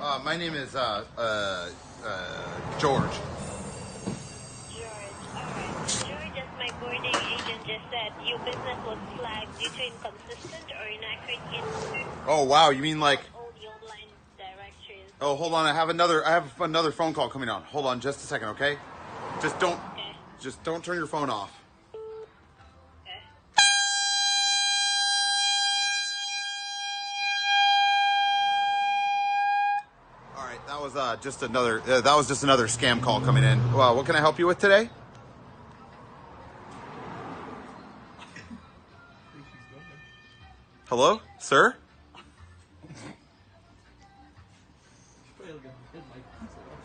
My name is George. George, alright. George, as my boarding agent just said, your business was flagged due to inconsistent or inaccurate input. Oh wow, you mean like? All the online directories. Oh, hold on. I have another phone call coming on. Hold on, just a second, okay? Just don't turn your phone off. Okay. All right, that was just another scam call coming in. Well, what can I help you with today? Hello, sir?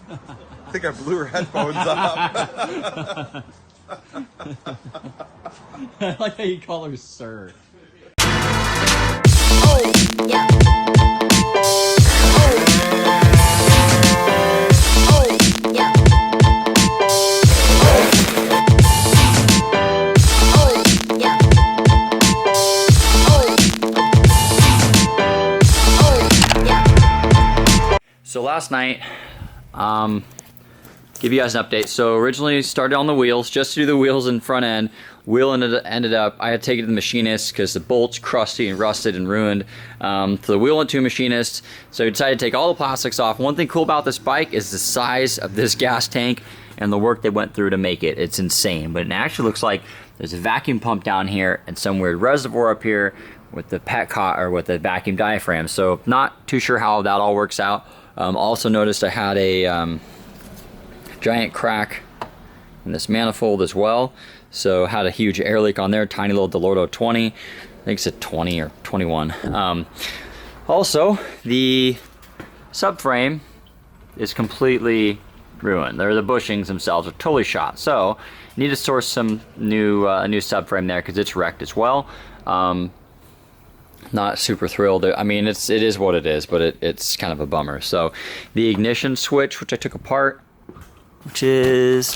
I think I blew her headphones up. I like how you call her sir. Oh, yeah. Oh, yeah. Oh, yeah. Oh, yeah. So last night, give you guys an update. So originally started on the wheels, just to do the wheels and front end. Wheel ended up, I had to take it to the machinist because the bolt's crusty and rusted and ruined. So the wheel went to a machinist. So I decided to take all the plastics off. One thing cool about this bike is the size of this gas tank and the work they went through to make it. It's insane, but it actually looks like there's a vacuum pump down here and some weird reservoir up here with the with the vacuum diaphragm. So not too sure how that all works out. Also noticed I had a giant crack in this manifold as well. So had a huge air leak on there, tiny little Delorto 20. I think it's a 20 or 21. Also, the subframe is completely ruined. The bushings themselves are totally shot. So need to source some new subframe there because it's wrecked as well. Not super thrilled. I mean, it is what it is, but it's kind of a bummer. So the ignition switch, which I took apart, which is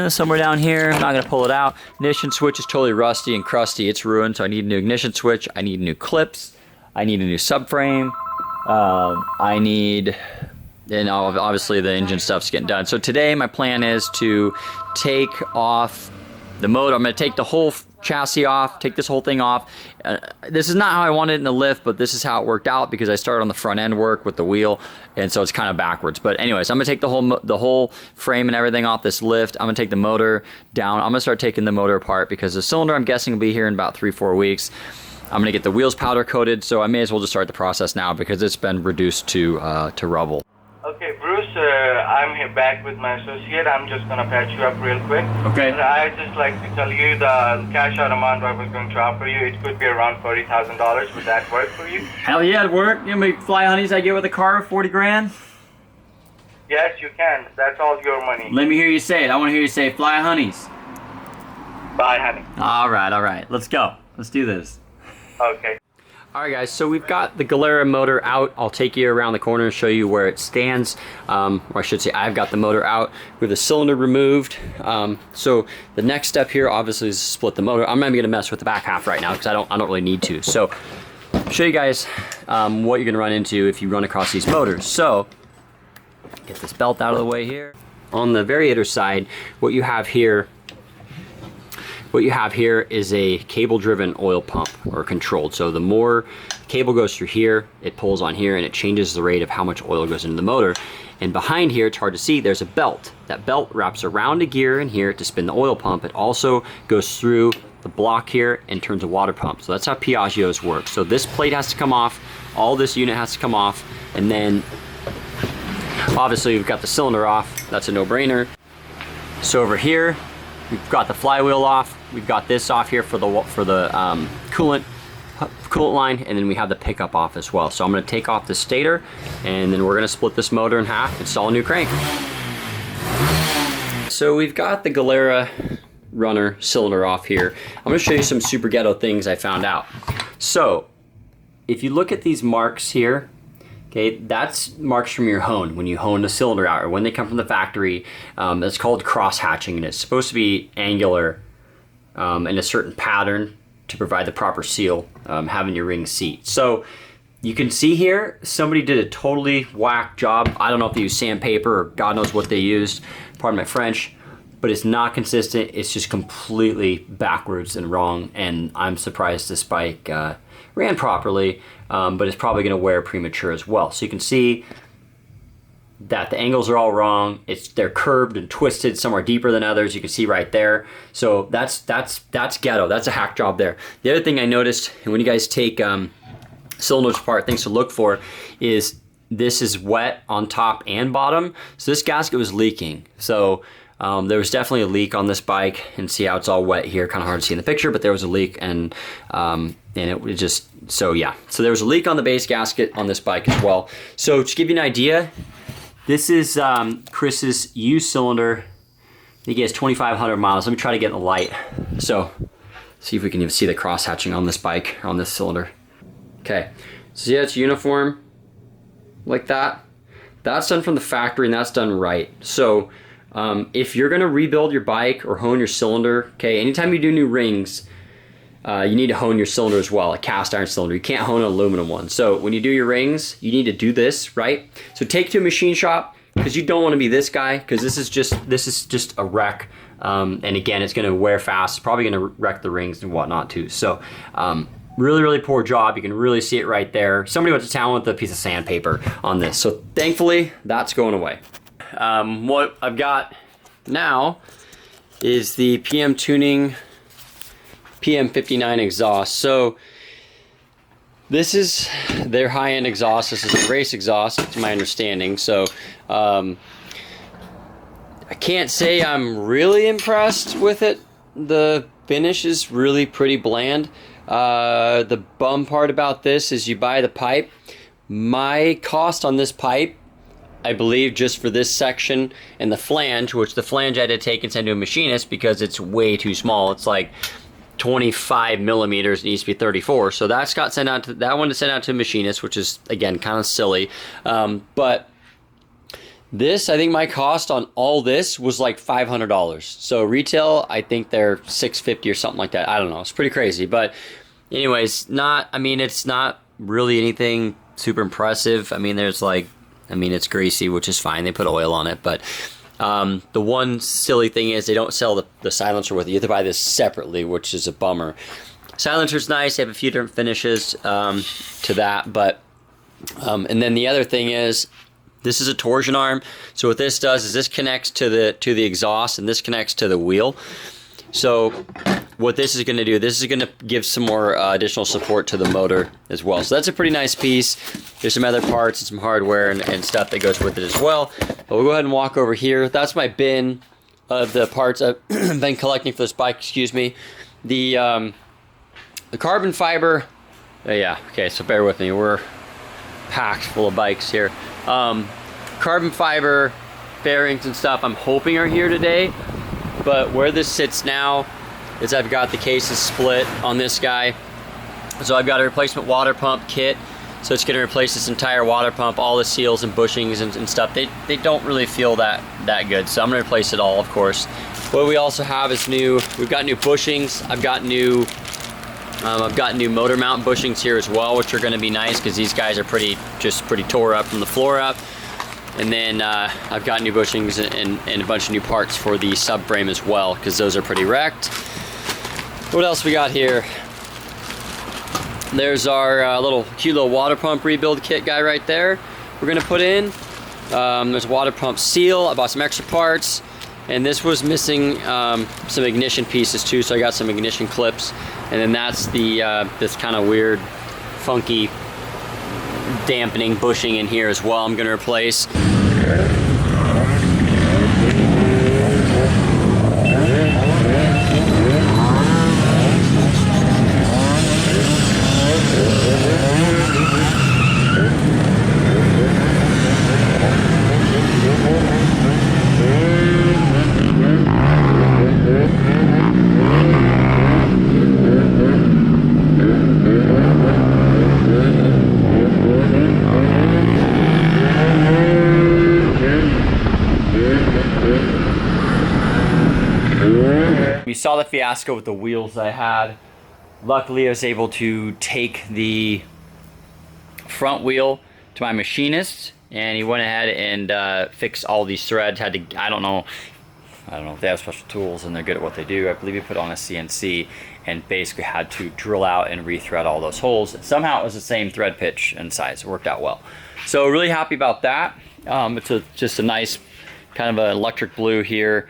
somewhere down here. I'm not gonna pull it out. Ignition switch is totally rusty and crusty. It's ruined, so I need a new ignition switch. I need new clips. I need a new subframe. I need, and obviously the engine stuff's getting done. So today my plan is to take off the motor. I'm gonna take the whole chassis off, take this whole thing off. This is not how I wanted it in the lift, but this is how it worked out because I started on the front end work with the wheel, and so it's kind of backwards. But anyways, I'm gonna take the whole frame and everything off this lift. I'm gonna take the motor down. I'm gonna start taking the motor apart because the cylinder I'm guessing will be here in about 3-4 weeks. I'm gonna get the wheels powder coated, so I may as well just start the process now because it's been reduced to rubble. Okay, Bruce, I'm here back with my associate. I'm just going to patch you up real quick. Okay. I'd just like to tell you the cash out amount I was going to offer you, it could be around $40,000. Would that work for you? Hell yeah, it'd work. You know how many fly honeys I get with a car? 40 grand? Yes, you can. That's all your money. Let me hear you say it. I want to hear you say fly honeys. Bye, honey. All right. Let's go. Let's do this. Okay. All right, guys, so we've got the Gilera motor out. I'll take you around the corner and show you where it stands. Or I should say I've got the motor out with the cylinder removed. So the next step here obviously is to split the motor. I'm not even gonna mess with the back half right now because I don't really need to. So show you guys what you're gonna run into if you run across these motors. So get this belt out of the way here. On the variator side, what you have here is a cable-driven oil pump, or controlled. So the more cable goes through here, it pulls on here and it changes the rate of how much oil goes into the motor. And behind here, it's hard to see, there's a belt. That belt wraps around a gear in here to spin the oil pump. It also goes through the block here and turns a water pump. So that's how Piaggios work. So this plate has to come off, all this unit has to come off, and then obviously we've got the cylinder off. That's a no-brainer. So over here, we've got the flywheel off. We've got this off here for the coolant line, and then we have the pickup off as well. So I'm going to take off the stator, and then we're going to split this motor in half, install a new crank. So we've got the Gilera runner cylinder off here. I'm going to show you some super ghetto things I found out. So if you look at these marks here, okay, that's marks from your hone, when you hone the cylinder out, or when they come from the factory. It's called cross hatching, and it's supposed to be angular in a certain pattern to provide the proper seal, having your ring seat. So you can see here, somebody did a totally whack job. I don't know if they used sandpaper or God knows what they used, pardon my French, but it's not consistent. It's just completely backwards and wrong, and I'm surprised this bike ran properly, but it's probably gonna wear premature as well. So you can see that the angles are all wrong. They're curved and twisted. Some are deeper than others. You can see right there. So that's ghetto. That's a hack job there. The other thing I noticed, and when you guys take cylinders apart, things to look for is this is wet on top and bottom. So this gasket was leaking. So there was definitely a leak on this bike, and see how it's all wet here. Kind of hard to see in the picture, but there was a leak, and it was just, so yeah. So there was a leak on the base gasket on this bike as well. So to give you an idea, this is Chris's used cylinder. I think he has 2,500 miles. Let me try to get in the light. So see if we can even see the cross hatching on this bike, on this cylinder. Okay, so yeah, it's uniform like that. That's done from the factory, and that's done right. So if you're gonna rebuild your bike or hone your cylinder, okay, anytime you do new rings, you need to hone your cylinder as well, a cast iron cylinder. You can't hone an aluminum one. So when you do your rings, you need to do this, right? So take it to a machine shop, because you don't want to be this guy, because this is just a wreck. And again, it's gonna wear fast. It's probably gonna wreck the rings and whatnot too. So really, really poor job. You can really see it right there. Somebody went to town with a piece of sandpaper on this. So thankfully, that's going away. What I've got now is the PM Tuning PM59 exhaust. So this is their high-end exhaust. This is a race exhaust, it's my understanding. So I can't say I'm really impressed with it. The finish is really pretty bland. The bum part about this is you buy the pipe. My cost on this pipe, I believe, just for this section and the flange, which the flange I had to take and send to a machinist because it's way too small. It's like 25 millimeters, it needs to be 34. So that's got sent out to that one to send out to a machinist, which is again kind of silly. But this, I think my cost on all this was like $500. So retail, I think they're $650 or something like that. I don't know. It's pretty crazy. But anyways, it's not really anything super impressive. I mean, it's greasy, which is fine. They put oil on it. But the one silly thing is they don't sell the silencer with it. You have to buy this separately, which is a bummer. Silencer's nice. They have a few different finishes to that. But and then the other thing is, this is a torsion arm. So what this does is this connects to the exhaust, and this connects to the wheel. So what this is going to do, this is going to give some more additional support to the motor as well. So that's a pretty nice piece. There's some other parts and some hardware and stuff that goes with it as well. But we'll go ahead and walk over here. That's my bin of the parts I've been collecting for this bike, excuse me. The carbon fiber, yeah, okay, so bear with me. We're packed full of bikes here. Carbon fiber fairings and stuff I'm hoping are here today. But where this sits now is I've got the cases split on this guy. So I've got a replacement water pump kit. So it's going to replace this entire water pump, all the seals and bushings and stuff. They don't really feel that good. So I'm going to replace it all, of course. What we also have is we've got new bushings. I've got new motor mount bushings here as well, which are going to be nice because these guys are pretty tore up from the floor up. And then I've got new bushings and a bunch of new parts for the subframe as well, because those are pretty wrecked. What else we got here? There's our cute little water pump rebuild kit guy right there. We're gonna put in. There's a water pump seal. I bought some extra parts, and this was missing some ignition pieces too, so I got some ignition clips. And then that's the this kind of weird, funky dampening bushing in here as well I'm going to replace. You saw the fiasco with the wheels I had. Luckily I was able to take the front wheel to my machinist, and he went ahead and fixed all these threads. Had to, I don't know if they have special tools and they're good at what they do. I believe he put on a CNC and basically had to drill out and rethread all those holes. Somehow it was the same thread pitch and size. It worked out well. So really happy about that. It's just a nice kind of an electric blue here.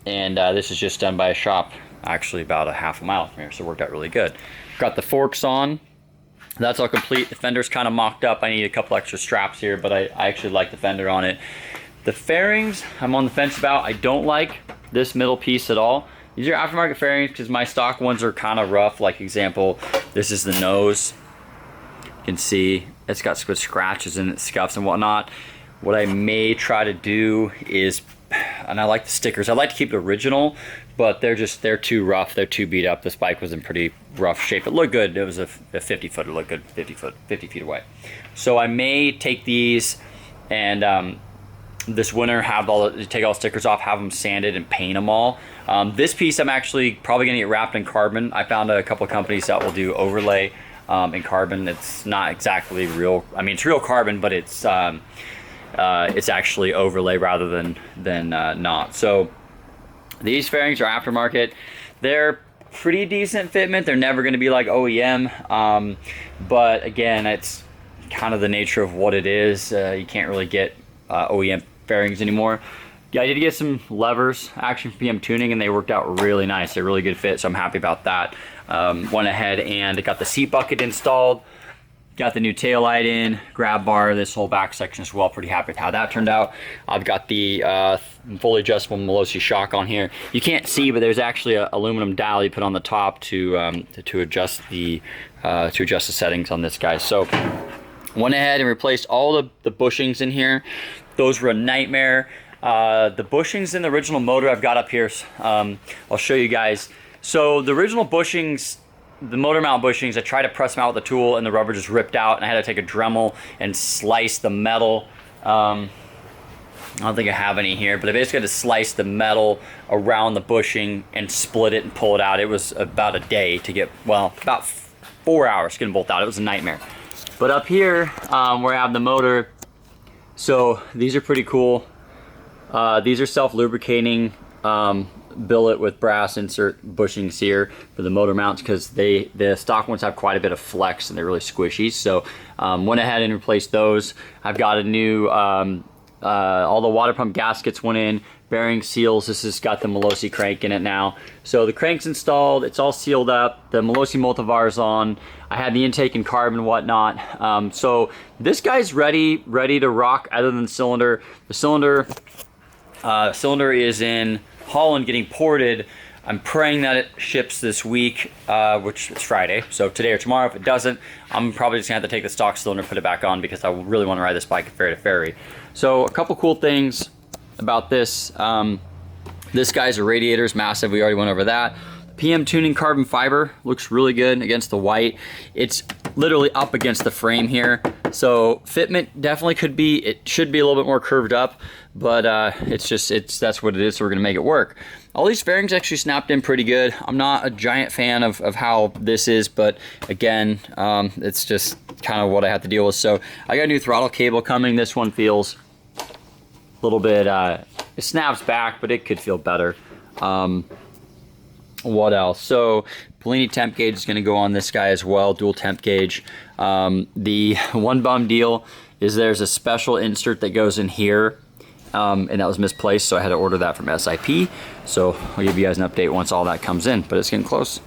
This is just done by a shop actually about a half a mile from here, so it worked out really good. Got the forks on. That's all complete. The fender's kind of mocked up. I need a couple extra straps here, but I actually like the fender on it. The fairings, I'm on the fence about. I don't like this middle piece at all. These are aftermarket fairings because my stock ones are kind of rough. Like example, this is the nose. You can see it's got some scratches in it, scuffs and whatnot. What I may try to do is, and I like the stickers, I like to keep it original, but they're too rough, they're too beat up. This bike was in pretty rough shape. It looked good. It was a 50 foot, it looked good 50 feet away. So I may take these and this winter take all the stickers off, have them sanded and paint them all. This piece I'm actually probably gonna get wrapped in carbon. I found a couple of companies that will do overlay in carbon. It's not exactly real, I mean it's real carbon, but it's actually overlay rather than not. So these fairings are aftermarket. They're pretty decent fitment. They're never going to be like OEM, but again, it's kind of the nature of what it is. You can't really get OEM fairings anymore. Yeah, I did get some levers actually from PM Tuning, and they worked out really nice. They're really good fit, so I'm happy about that. Went ahead and got the seat bucket installed. Got the new tail light in, grab bar, this whole back section as well. Pretty happy with how that turned out. I've got the fully adjustable Malossi shock on here. You can't see, but there's actually an aluminum dial you put on the top to adjust the settings on this guy. So went ahead and replaced all the bushings in here. Those were a nightmare. The bushings in the original motor I've got up here. I'll show you guys. So the original bushings, the motor mount bushings, I tried to press them out with the tool and the rubber just ripped out, and I had to take a Dremel and slice the metal. I don't think I have any here, but I basically had to slice the metal around the bushing and split it and pull it out. It was about a day to get, well, about 4 hours getting both out. It was a nightmare. But up here, where I have the motor, so these are pretty cool. These are self-lubricating billet with brass insert bushings here for the motor mounts, because the stock ones have quite a bit of flex and they're really squishy. So went ahead and replaced those. I've got a new all the water pump gaskets went in, bearing seals. This has got the Malossi crank in it now. So the crank's installed, it's all sealed up, the Malossi multivar's on. I had the intake in carbon and whatnot. So this guy's ready to rock other than the cylinder. The cylinder is in Holland getting ported. I'm praying that it ships this week, which is Friday, so today or tomorrow. If it doesn't, I'm probably just gonna have to take the stock cylinder and put it back on, because I really want to ride this bike ferry to ferry. So a couple cool things about this. This guy's a radiator is massive. We already went over that. PM Tuning carbon fiber looks really good against the white. It's literally up against the frame here, so fitment definitely could be, it should be a little bit more curved up, but that's what it is, so we're gonna make it work. All these fairings actually snapped in pretty good. I'm not a giant fan of how this is, but again, it's just kind of what I have to deal with. So I got a new throttle cable coming. This one feels a little bit, it snaps back, but it could feel better. What else? So Polini temp gauge is going to go on this guy as well, dual temp gauge. The one bum deal is there's a special insert that goes in here, and that was misplaced, so I had to order that from SIP. So I'll give you guys an update once all that comes in, but it's getting close.